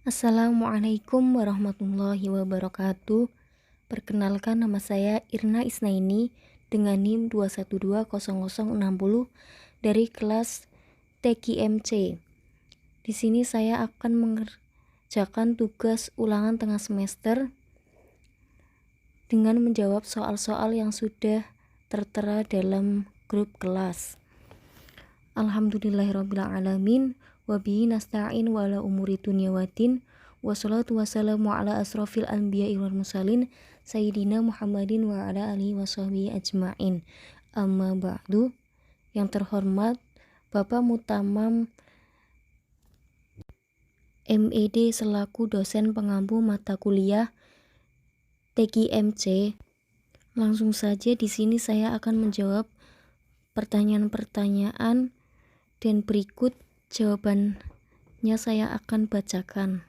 Assalamualaikum warahmatullahi wabarakatuh. Perkenalkan, nama saya Irna Isnaini dengan NIM 2120060 dari kelas TKMC. Di sini saya akan mengerjakan tugas ulangan tengah semester dengan menjawab soal-soal yang sudah tertera dalam grup kelas. Alhamdulillahirrabbilalamin, wabihi nasta'in wa ala umuri dunya waddin, wassalatu wassalamu ala asrofil anbiya'i wal mursalin sayyidina Muhammadin wa ala alihi washabihi ajma'in. Amma ba'du. Yang terhormat Bapak Mutamam MED selaku dosen pengampu mata kuliah TKMC. Langsung saja di sini saya akan menjawab pertanyaan-pertanyaan dan berikut jawabannya saya akan bacakan.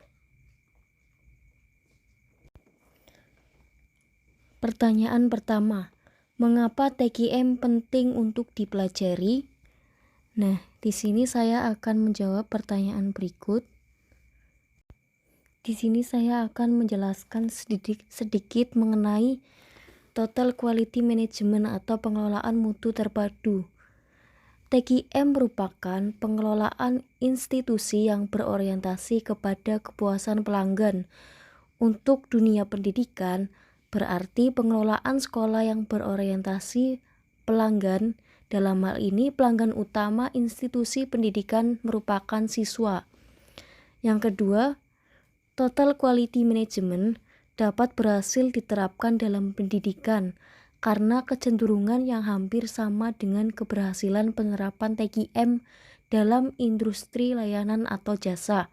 Pertanyaan pertama, mengapa TKM penting untuk dipelajari? Nah, di sini saya akan menjawab pertanyaan berikut. Di sini saya akan menjelaskan sedikit mengenai Total Quality Management atau pengelolaan mutu terpadu. TKM merupakan pengelolaan institusi yang berorientasi kepada kepuasan pelanggan. Untuk dunia pendidikan, berarti pengelolaan sekolah yang berorientasi pelanggan. Dalam hal ini, pelanggan utama institusi pendidikan merupakan siswa. Yang kedua, Total Quality Management dapat berhasil diterapkan dalam pendidikan karena kecenderungan yang hampir sama dengan keberhasilan penerapan TKM dalam industri layanan atau jasa.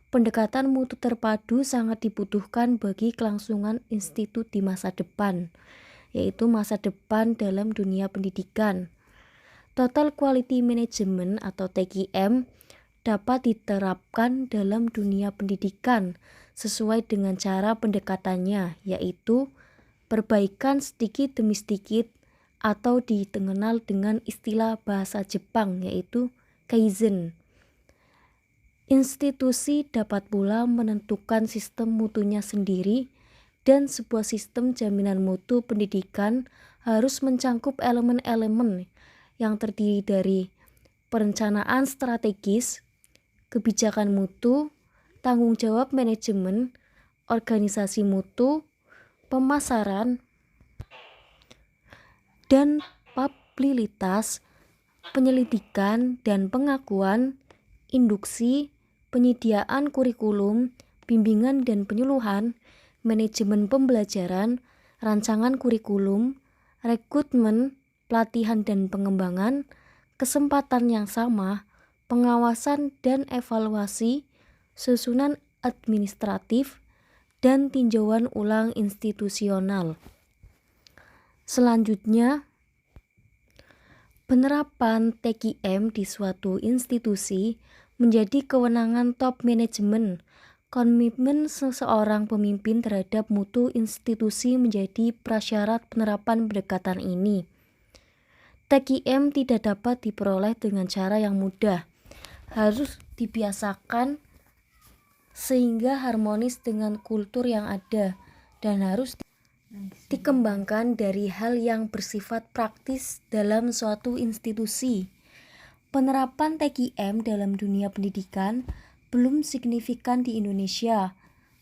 Pendekatan mutu terpadu sangat dibutuhkan bagi kelangsungan institut di masa depan, yaitu masa depan dalam dunia pendidikan. Total Quality Management atau TQM dapat diterapkan dalam dunia pendidikan sesuai dengan cara pendekatannya, yaitu perbaikan sedikit demi sedikit atau dikenal dengan istilah bahasa Jepang, yaitu Kaizen. Institusi dapat pula menentukan sistem mutunya sendiri, dan sebuah sistem jaminan mutu pendidikan harus mencangkup elemen-elemen yang terdiri dari perencanaan strategis, kebijakan mutu, tanggung jawab manajemen, organisasi mutu, pemasaran, dan publilitas, penyelidikan dan pengakuan, induksi, penyediaan kurikulum, bimbingan dan penyuluhan, manajemen pembelajaran, rancangan kurikulum, rekrutmen, pelatihan dan pengembangan, kesempatan yang sama, pengawasan dan evaluasi, susunan administratif, dan tinjauan ulang institusional. Selanjutnya, penerapan TQM di suatu institusi menjadi kewenangan top manajemen. Komitmen seseorang pemimpin terhadap mutu institusi menjadi prasyarat penerapan pendekatan ini. TQM tidak dapat diperoleh dengan cara yang mudah, harus dibiasakan sehingga harmonis dengan kultur yang ada dan harus dikembangkan dari hal yang bersifat praktis dalam suatu institusi. Penerapan TQM dalam dunia pendidikan belum signifikan di Indonesia.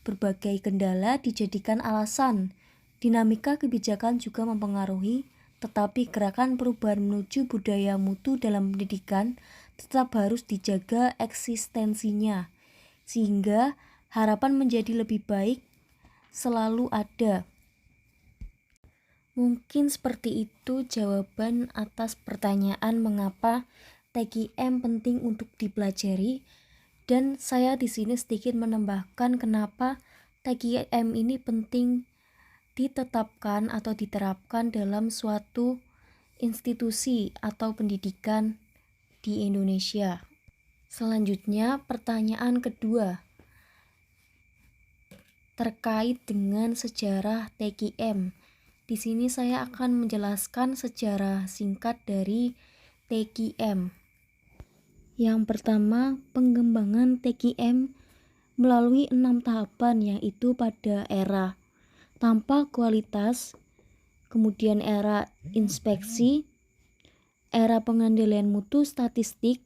Berbagai kendala dijadikan alasan. Dinamika kebijakan juga mempengaruhi, tetapi gerakan perubahan menuju budaya mutu dalam pendidikan tetap harus dijaga eksistensinya, sehingga harapan menjadi lebih baik selalu ada. Mungkin seperti itu jawaban atas pertanyaan mengapa TQM penting untuk dipelajari, dan saya di sini sedikit menambahkan kenapa TQM ini penting ditetapkan atau diterapkan dalam suatu institusi atau pendidikan di Indonesia. Selanjutnya, pertanyaan kedua terkait dengan sejarah TQM. Di sini saya akan menjelaskan sejarah singkat dari TQM. Yang pertama, pengembangan TQM melalui 6 tahapan, yaitu pada era tanpa kualitas, kemudian era inspeksi, era pengendalian mutu statistik,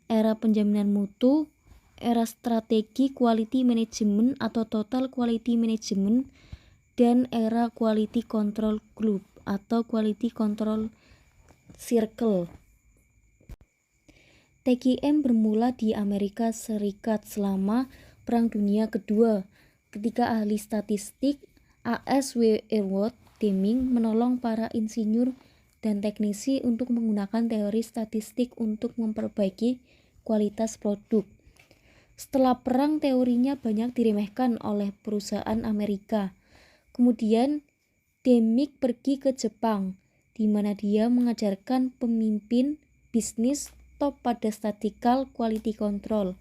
era penjaminan mutu, era strategi quality management atau total quality management, dan era quality control group atau quality control circle. TQM bermula di Amerika Serikat selama Perang Dunia Kedua, ketika ahli statistik A.S. Edward Deming menolong para insinyur dan teknisi untuk menggunakan teori statistik untuk memperbaiki kualitas produk. Setelah perang, teorinya banyak diremehkan oleh perusahaan Amerika. Kemudian Deming pergi ke Jepang, di mana dia mengajarkan pemimpin bisnis top pada statistical quality control,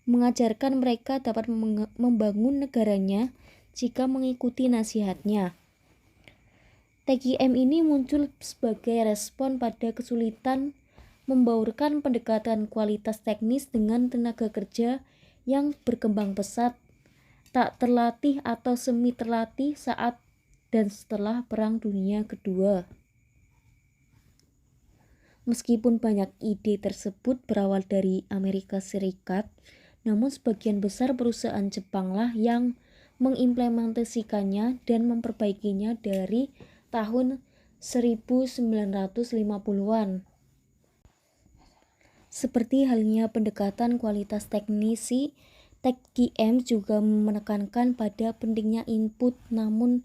mengajarkan mereka dapat membangun negaranya jika mengikuti nasihatnya. TQM ini muncul sebagai respon pada kesulitan membaurkan pendekatan kualitas teknis dengan tenaga kerja yang berkembang pesat, tak terlatih atau semi terlatih saat dan setelah Perang Dunia Kedua. Meskipun banyak ide tersebut berawal dari Amerika Serikat, namun sebagian besar perusahaan Jepanglah yang mengimplementasikannya dan memperbaikinya dari tahun 1950-an. Seperti halnya pendekatan kualitas teknisi, TQM juga menekankan pada pentingnya input, namun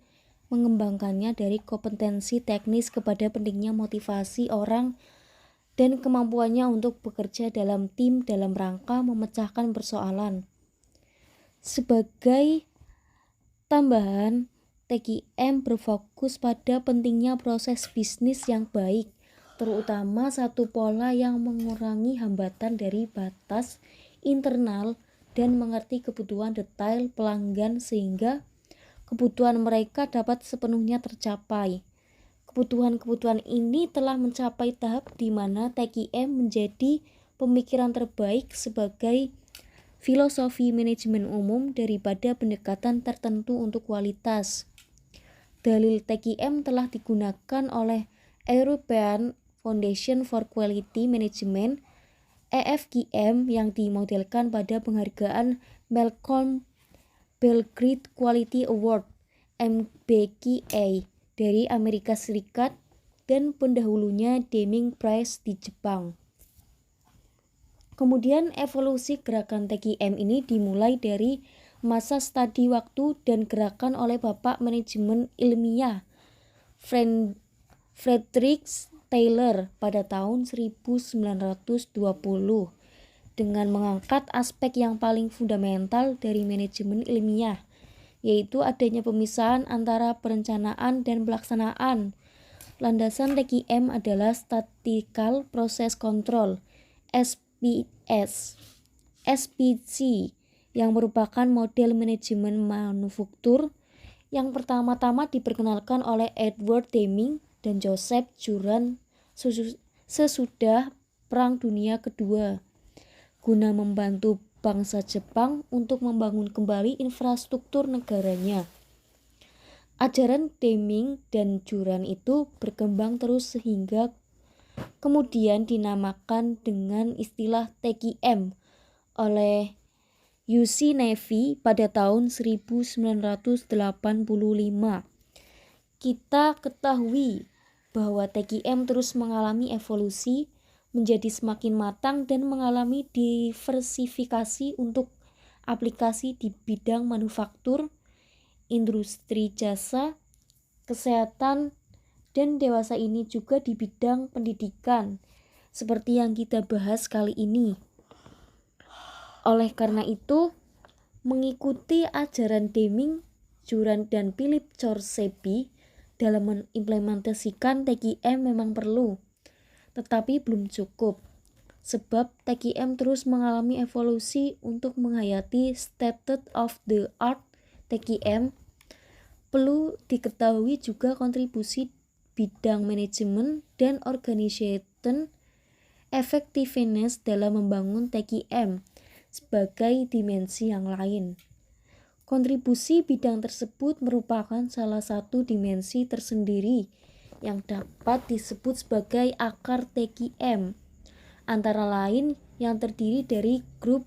mengembangkannya dari kompetensi teknis kepada pentingnya motivasi orang dan kemampuannya untuk bekerja dalam tim dalam rangka memecahkan persoalan. Sebagai tambahan, TQM berfokus pada pentingnya proses bisnis yang baik, terutama satu pola yang mengurangi hambatan dari batas internal dan mengerti kebutuhan detail pelanggan sehingga kebutuhan mereka dapat sepenuhnya tercapai. Kebutuhan-kebutuhan ini telah mencapai tahap di mana TQM menjadi pemikiran terbaik sebagai filosofi manajemen umum daripada pendekatan tertentu untuk kualitas. Dalil TQM telah digunakan oleh European Foundation for Quality Management (EFQM) yang dimodelkan pada penghargaan Malcolm Belgrade Quality Award (MBQA) dari Amerika Serikat dan pendahulunya Deming Prize di Jepang. Kemudian evolusi gerakan TQM ini dimulai dari masa studi waktu dan gerakan oleh Bapak Manajemen Ilmiah Frederick Taylor pada tahun 1920 dengan mengangkat aspek yang paling fundamental dari manajemen ilmiah, yaitu adanya pemisahan antara perencanaan dan pelaksanaan. Landasan TQM adalah Statistical Process Control (SPC), yang merupakan model manajemen manufaktur yang pertama-tama diperkenalkan oleh Edward Deming dan Joseph Juran sesudah Perang Dunia Kedua, guna membantu bangsa Jepang untuk membangun kembali infrastruktur negaranya. Ajaran Deming dan Juran itu berkembang terus sehingga kemudian dinamakan dengan istilah TQM oleh UC Navy pada tahun 1985. Kita ketahui bahwa TQM terus mengalami evolusi menjadi semakin matang dan mengalami diversifikasi untuk aplikasi di bidang manufaktur, industri jasa, kesehatan, dan dewasa ini juga di bidang pendidikan, seperti yang kita bahas kali ini. Oleh karena itu, mengikuti ajaran Deming, Juran, dan Philip Corsepi dalam mengimplementasikan TQM memang perlu, tetapi belum cukup, sebab TQM terus mengalami evolusi untuk menghayati state of the art TQM. Perlu diketahui juga kontribusi bidang manajemen dan organization effectiveness dalam membangun TQM, sebagai dimensi yang lain. Kontribusi bidang tersebut merupakan salah satu dimensi tersendiri yang dapat disebut sebagai akar TQM, antara lain yang terdiri dari Group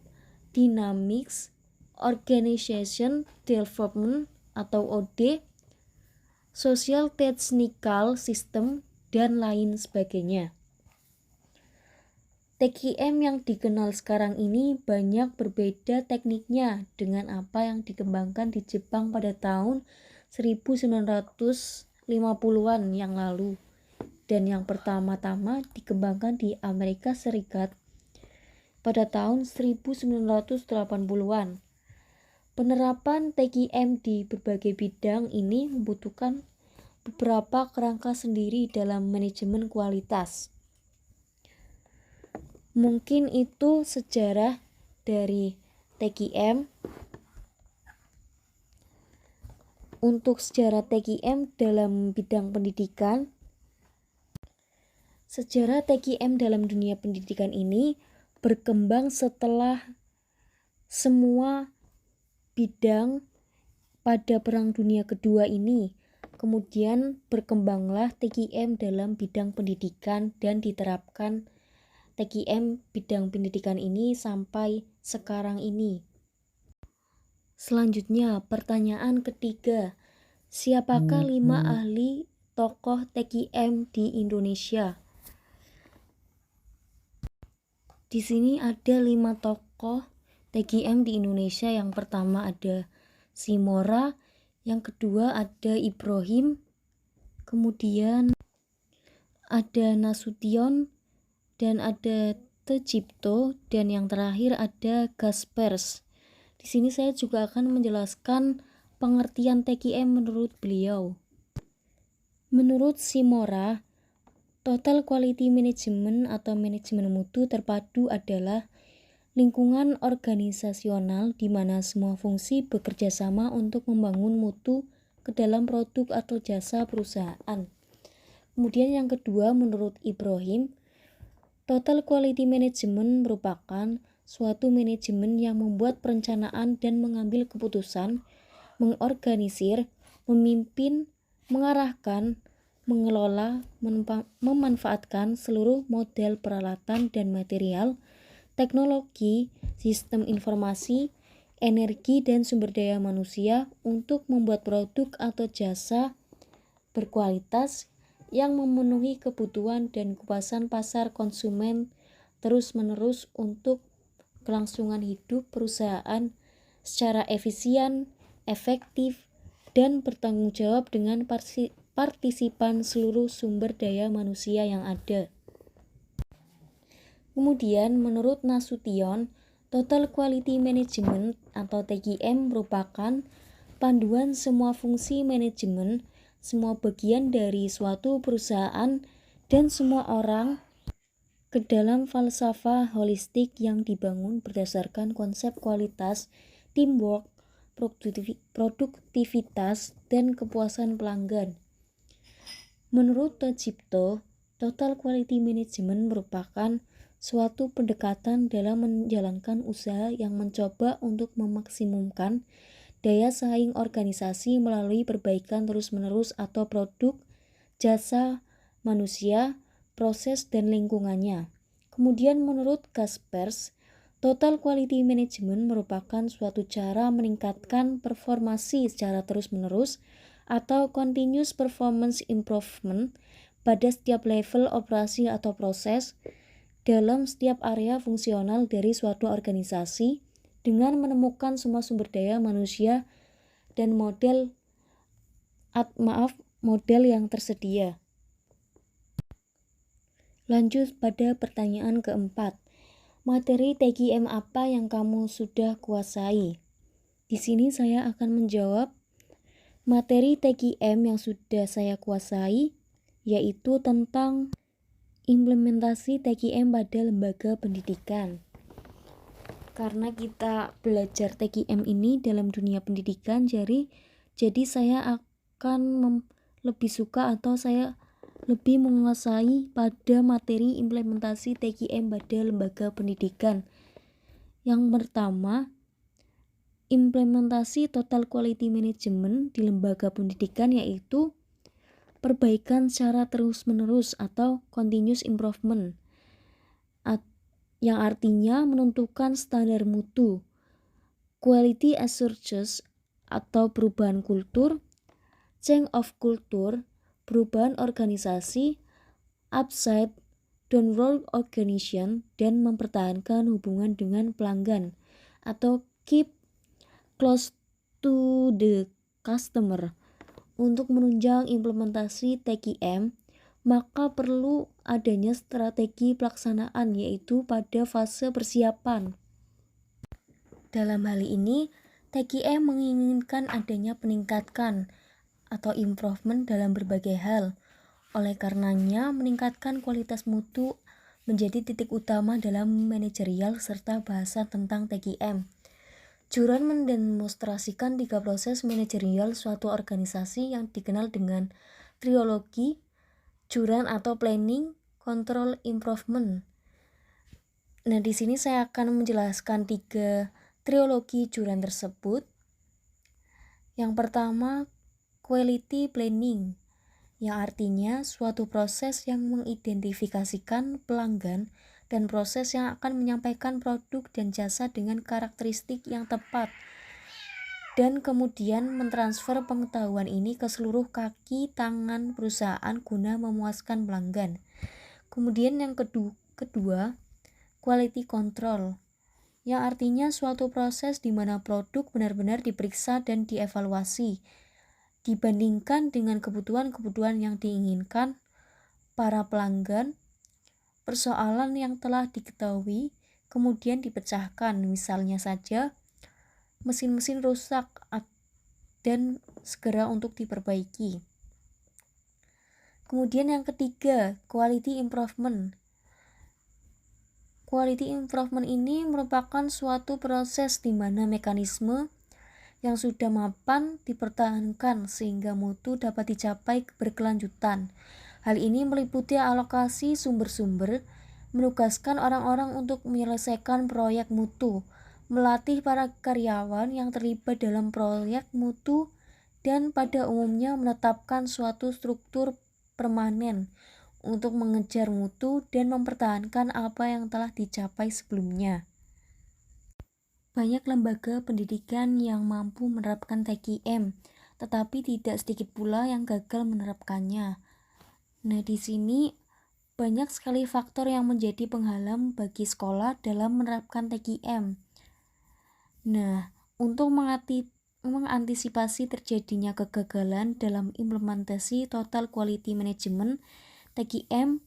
Dynamics, Organization Development atau OD, Social Technical System, dan lain sebagainya. TQM yang dikenal sekarang ini banyak berbeda tekniknya dengan apa yang dikembangkan di Jepang pada tahun 1950-an yang lalu dan yang pertama-tama dikembangkan di Amerika Serikat pada tahun 1980-an. Penerapan TQM di berbagai bidang ini membutuhkan beberapa kerangka sendiri dalam manajemen kualitas. Mungkin itu sejarah dari TQM. Untuk sejarah TQM dalam bidang pendidikan, sejarah TQM dalam dunia pendidikan ini berkembang setelah semua bidang pada Perang Dunia Kedua ini. Kemudian berkembanglah TQM dalam bidang pendidikan dan diterapkan TQM bidang pendidikan ini sampai sekarang ini. Selanjutnya, pertanyaan ketiga. Siapakah 5 ahli tokoh TQM di Indonesia? Di sini ada 5 tokoh TQM di Indonesia. Yang pertama ada Simora, yang kedua ada Ibrahim, kemudian ada Nasution, dan ada Tejipto, dan yang terakhir ada Gaspers. Di sini saya juga akan menjelaskan pengertian TQM menurut beliau. Menurut Simora, Total Quality Management atau manajemen mutu terpadu adalah lingkungan organisasional di mana semua fungsi bekerja sama untuk membangun mutu ke dalam produk atau jasa perusahaan. Kemudian yang kedua, menurut Ibrahim, Total Quality Management merupakan suatu manajemen yang membuat perencanaan dan mengambil keputusan, mengorganisir, memimpin, mengarahkan, mengelola, memanfaatkan seluruh model peralatan dan material, teknologi, sistem informasi, energi, dan sumber daya manusia untuk membuat produk atau jasa berkualitas yang memenuhi kebutuhan dan kepuasan pasar konsumen terus-menerus untuk kelangsungan hidup perusahaan secara efisien, efektif, dan bertanggung jawab dengan partisipan seluruh sumber daya manusia yang ada. Kemudian menurut Nasution, Total Quality Management atau TQM merupakan panduan semua fungsi manajemen, semua bagian dari suatu perusahaan, dan semua orang ke dalam falsafah holistik yang dibangun berdasarkan konsep kualitas, teamwork, produktivitas, dan kepuasan pelanggan. Menurut Tejipto, Total Quality Management merupakan suatu pendekatan dalam menjalankan usaha yang mencoba untuk memaksimumkan daya saing organisasi melalui perbaikan terus-menerus atau produk, jasa, manusia, proses, dan lingkungannya. Kemudian menurut Gaspers, Total Quality Management merupakan suatu cara meningkatkan performasi secara terus-menerus atau continuous performance improvement pada setiap level operasi atau proses dalam setiap area fungsional dari suatu organisasi dengan menemukan semua sumber daya manusia dan model yang tersedia. Lanjut pada pertanyaan keempat. Materi TQM apa yang kamu sudah kuasai? Di sini saya akan menjawab materi TQM yang sudah saya kuasai yaitu tentang implementasi TQM pada lembaga pendidikan. Karena kita belajar TQM ini dalam dunia pendidikan, jadi saya akan lebih suka atau saya lebih menguasai pada materi implementasi TQM pada lembaga pendidikan. Yang pertama, implementasi total quality management di lembaga pendidikan, yaitu perbaikan secara terus-menerus atau continuous improvement, yang artinya menentukan standar mutu, quality assurance atau perubahan kultur, change of culture, perubahan organisasi, upside downward organization, dan mempertahankan hubungan dengan pelanggan atau keep close to the customer. Untuk menunjang implementasi TQM, maka perlu adanya strategi pelaksanaan, yaitu pada fase persiapan. Dalam hal ini, TQM menginginkan adanya peningkatan atau improvement dalam berbagai hal. Oleh karenanya, meningkatkan kualitas mutu menjadi titik utama dalam manajerial serta bahasa tentang TQM. Juran mendemonstrasikan 3 proses manajerial suatu organisasi yang dikenal dengan triologi, Juran atau planning, control, improvement. Nah, di sini saya akan menjelaskan 3 triologi Juran tersebut. Yang pertama, quality planning, yang artinya suatu proses yang mengidentifikasikan pelanggan dan proses yang akan menyampaikan produk dan jasa dengan karakteristik yang tepat, dan kemudian mentransfer pengetahuan ini ke seluruh kaki tangan perusahaan guna memuaskan pelanggan. Kemudian yang kedua, quality control, yang artinya suatu proses di mana produk benar-benar diperiksa dan dievaluasi dibandingkan dengan kebutuhan-kebutuhan yang diinginkan para pelanggan. Persoalan yang telah diketahui kemudian dipecahkan, misalnya saja mesin-mesin rusak dan segera untuk diperbaiki. Kemudian yang ketiga, quality improvement. Quality improvement ini merupakan suatu proses di mana mekanisme yang sudah mapan dipertahankan sehingga mutu dapat dicapai berkelanjutan. Hal ini meliputi alokasi sumber-sumber, menugaskan orang-orang untuk menyelesaikan proyek mutu, melatih para karyawan yang terlibat dalam proyek mutu, dan pada umumnya menetapkan suatu struktur permanen untuk mengejar mutu dan mempertahankan apa yang telah dicapai sebelumnya. Banyak lembaga pendidikan yang mampu menerapkan TQM, tetapi tidak sedikit pula yang gagal menerapkannya. Nah, di sini banyak sekali faktor yang menjadi penghalang bagi sekolah dalam menerapkan TQM. Nah, untuk mengantisipasi terjadinya kegagalan dalam implementasi total quality management TQM,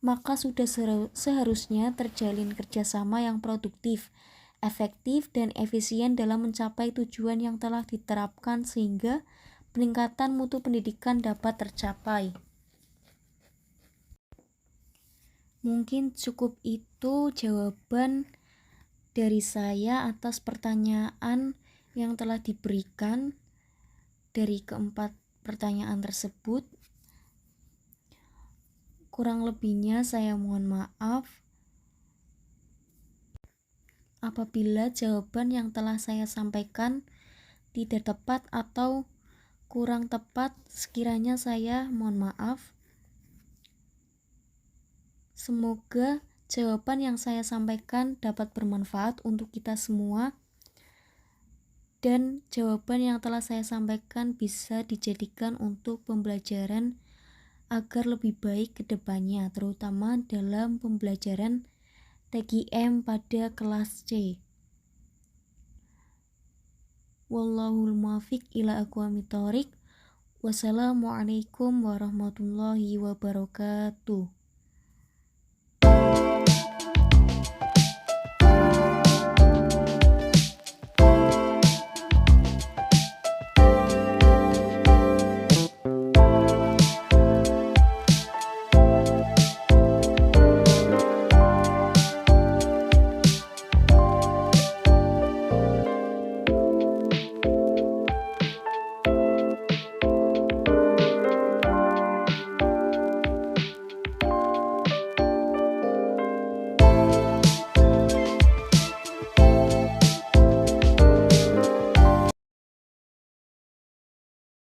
maka sudah seharusnya terjalin kerjasama yang produktif, efektif, dan efisien dalam mencapai tujuan yang telah diterapkan sehingga peningkatan mutu pendidikan dapat tercapai. Mungkin cukup itu jawaban dari saya atas pertanyaan yang telah diberikan dari keempat pertanyaan tersebut. Kurang lebihnya saya mohon maaf apabila jawaban yang telah saya sampaikan tidak tepat atau kurang tepat. Sekiranya saya mohon maaf. Semoga jawaban yang saya sampaikan dapat bermanfaat untuk kita semua, dan jawaban yang telah saya sampaikan bisa dijadikan untuk pembelajaran agar lebih baik ke depannya, terutama dalam pembelajaran TQM pada kelas C. Wallahul muwaffiq ila aqwamit thoriq. Wassalamualaikum warahmatullahi wabarakatuh.